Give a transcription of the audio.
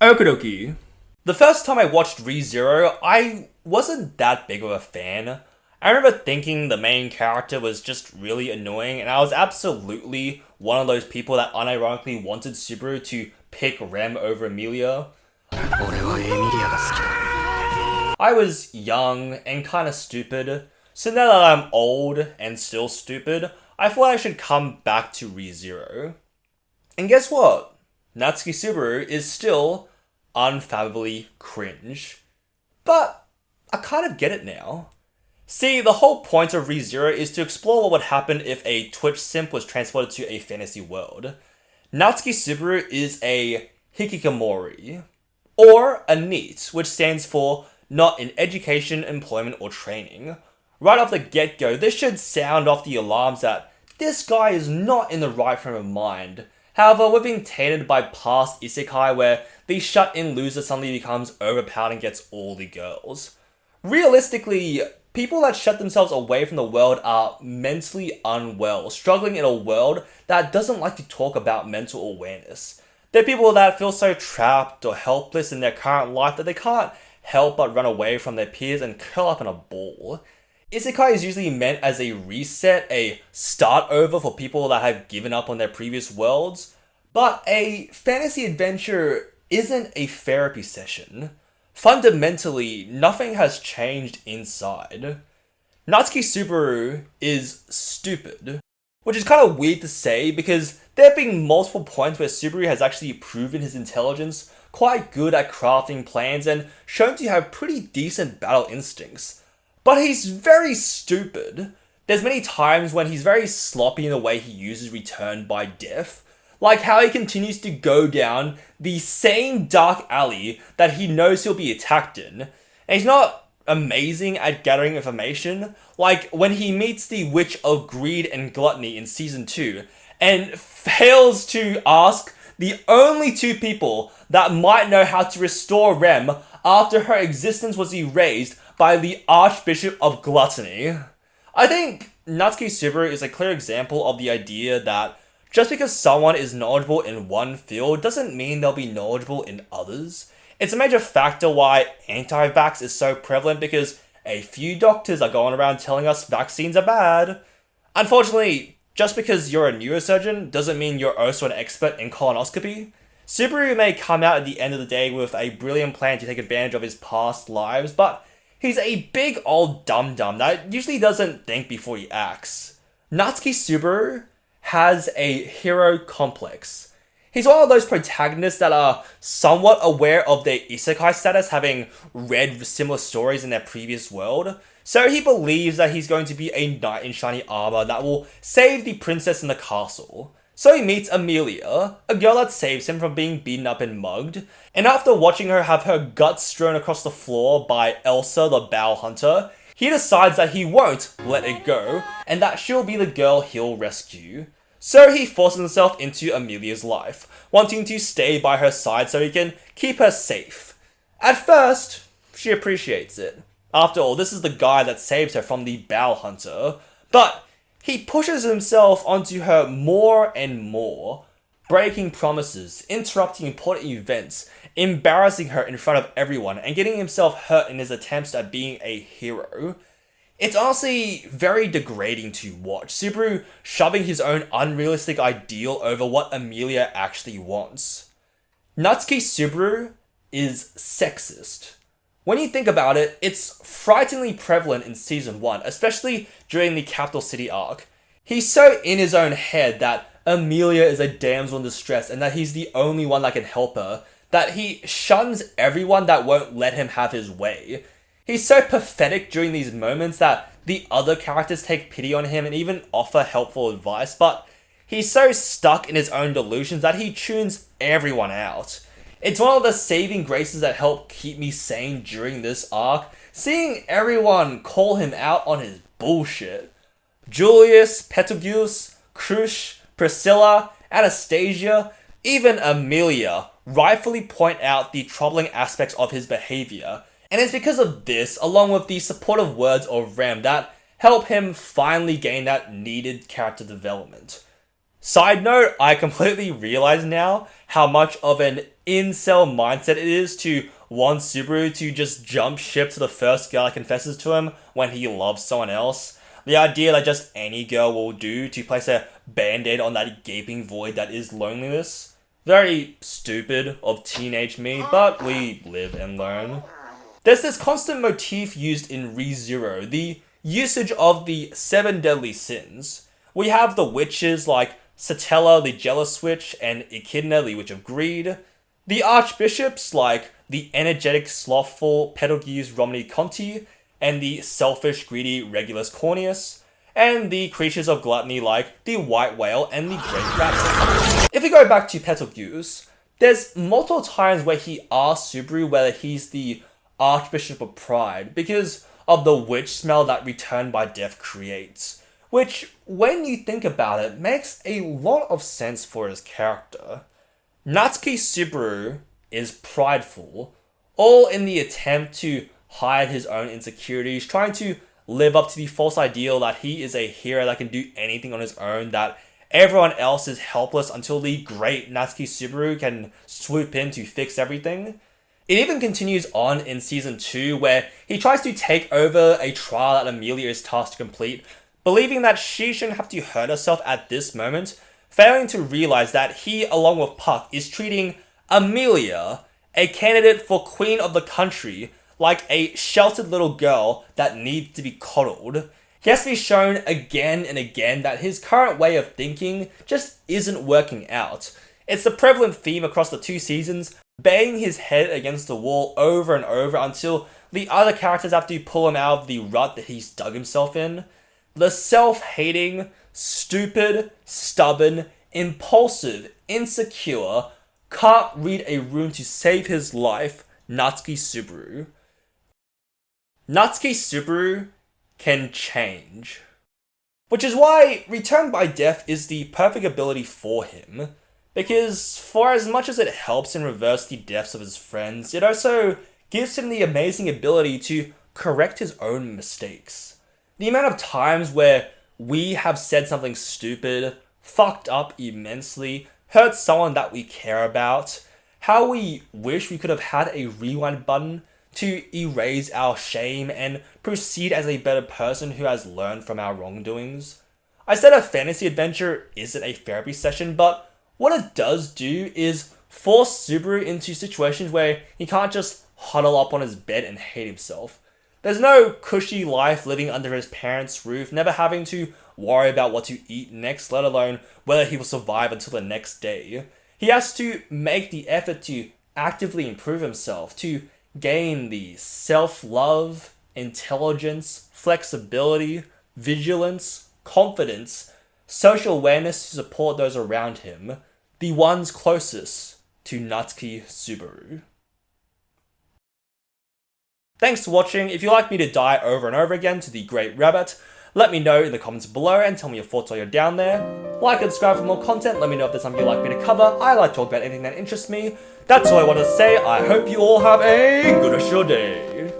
Okie The first time I watched ReZero, I wasn't that big of a fan. I remember thinking the main character was just really annoying, and I was absolutely one of those people that unironically wanted Subaru to pick Rem over Emilia. I was young and kinda stupid, so now that I'm old and still stupid, I thought I should come back to ReZero. And guess what? Natsuki Subaru is still unfathomably cringe. But I kind of get it now. See, the whole point of ReZero is to explore what would happen if a Twitch simp was transported to a fantasy world. Natsuki Subaru is a hikikomori, or a NEET, which stands for not in education, employment, or training. Right off the get-go, this should sound off the alarms that this guy is not in the right frame of mind. However, we're being tainted by past isekai where the shut-in loser suddenly becomes overpowered and gets all the girls. Realistically, people that shut themselves away from the world are mentally unwell, struggling in a world that doesn't like to talk about mental awareness. They're people that feel so trapped or helpless in their current life that they can't help but run away from their peers and curl up in a ball. Isekai is usually meant as a reset, a start over for people that have given up on their previous worlds, but a fantasy adventure isn't a therapy session. Fundamentally, nothing has changed inside. Natsuki Subaru is stupid, which is kind of weird to say because there have been multiple points where Subaru has actually proven his intelligence, quite good at crafting plans, and shown to have pretty decent battle instincts. But he's very stupid. There's many times when he's very sloppy in the way he uses return by death, like how he continues to go down the same dark alley that he knows he'll be attacked in, and he's not amazing at gathering information, like when he meets the Witch of Greed and Gluttony in Season 2, and fails to ask the only two people that might know how to restore Rem after her existence was erased by the Archbishop of Gluttony. I think Natsuki Subaru is a clear example of the idea that just because someone is knowledgeable in one field doesn't mean they'll be knowledgeable in others. It's a major factor why anti-vax is so prevalent because a few doctors are going around telling us vaccines are bad. Unfortunately, just because you're a neurosurgeon doesn't mean you're also an expert in colonoscopy. Subaru may come out at the end of the day with a brilliant plan to take advantage of his past lives, but he's a big old dum-dum that usually doesn't think before he acts. Natsuki Subaru has a hero complex. He's one of those protagonists that are somewhat aware of their isekai status, having read similar stories in their previous world, so he believes that he's going to be a knight in shiny armor that will save the princess in the castle. So he meets Emilia, a girl that saves him from being beaten up and mugged, and after watching her have her guts strewn across the floor by Elsa the Bow Hunter, he decides that he won't let it go, and that she'll be the girl he'll rescue. So he forces himself into Emilia's life, wanting to stay by her side so he can keep her safe. At first, she appreciates it. After all, this is the guy that saves her from the Bow Hunter, but he pushes himself onto her more and more, breaking promises, interrupting important events, embarrassing her in front of everyone, and getting himself hurt in his attempts at being a hero. It's honestly very degrading to watch, Subaru shoving his own unrealistic ideal over what Emilia actually wants. Natsuki Subaru is sexist. When you think about it, it's frighteningly prevalent in Season 1, especially during the Capital City arc. He's so in his own head that Emilia is a damsel in distress and that he's the only one that can help her, that he shuns everyone that won't let him have his way. He's so pathetic during these moments that the other characters take pity on him and even offer helpful advice, but he's so stuck in his own delusions that he tunes everyone out. It's one of the saving graces that help keep me sane during this arc, seeing everyone call him out on his bullshit. Julius, Petrugius, Krush, Priscilla, Anastasia, even Emilia rightfully point out the troubling aspects of his behavior, and it's because of this, along with the supportive words of Rem, that help him finally gain that needed character development. Side note, I completely realize now how much of an incel mindset it is to want Subaru to just jump ship to the first girl that confesses to him when he loves someone else. The idea that just any girl will do to place a band-aid on that gaping void that is loneliness. Very stupid of teenage me, but we live and learn. There's this constant motif used in ReZero, the usage of the 7 deadly sins. We have the witches like Satella, the jealous witch, and Echidna, the witch of greed. The archbishops like the energetic, slothful Betelgeuse Romney Conti, and the selfish, greedy Regulus Corneus, and the creatures of gluttony like the white whale and the great rabbit. If we go back to Betelgeuse, there's multiple times where he asks Subaru whether he's the Archbishop of Pride because of the witch smell that Return by Death creates, which, when you think about it, makes a lot of sense for his character. Natsuki Subaru is prideful, all in the attempt to hide his own insecurities, trying to live up to the false ideal that he is a hero that can do anything on his own, that everyone else is helpless until the great Natsuki Subaru can swoop in to fix everything. It even continues on in Season 2, where he tries to take over a trial that Amelia is tasked to complete, believing that she shouldn't have to hurt herself at this moment, failing to realize that he, along with Puck, is treating Amelia, a candidate for Queen of the Country, like a sheltered little girl that needs to be coddled. He has to be shown again and again that his current way of thinking just isn't working out. It's the prevalent theme across the 2 seasons, banging his head against the wall over and over until the other characters have to pull him out of the rut that he's dug himself in. The self-hating, stupid, stubborn, impulsive, insecure, can't read a room to save his life, Natsuki Subaru. Natsuki Subaru can change. Which is why Return by Death is the perfect ability for him, because for as much as it helps him reverse the deaths of his friends, it also gives him the amazing ability to correct his own mistakes. The amount of times where we have said something stupid, fucked up immensely, hurt someone that we care about, how we wish we could have had a rewind button to erase our shame and proceed as a better person who has learned from our wrongdoings. I said a fantasy adventure isn't a therapy session, but what it does do is force Subaru into situations where he can't just huddle up on his bed and hate himself. There's no cushy life living under his parents' roof, never having to worry about what to eat next, let alone whether he will survive until the next day. He has to make the effort to actively improve himself, to gain the self-love, intelligence, flexibility, vigilance, confidence, social awareness to support those around him, the ones closest to Natsuki Subaru. Thanks for watching. If you'd like me to die over and over again to the Great Rabbit, let me know in the comments below and tell me your thoughts while you're down there. Like and subscribe for more content. Let me know if there's something you'd like me to cover. I like to talk about anything that interests me. That's all I want to say. I hope you all have a good day.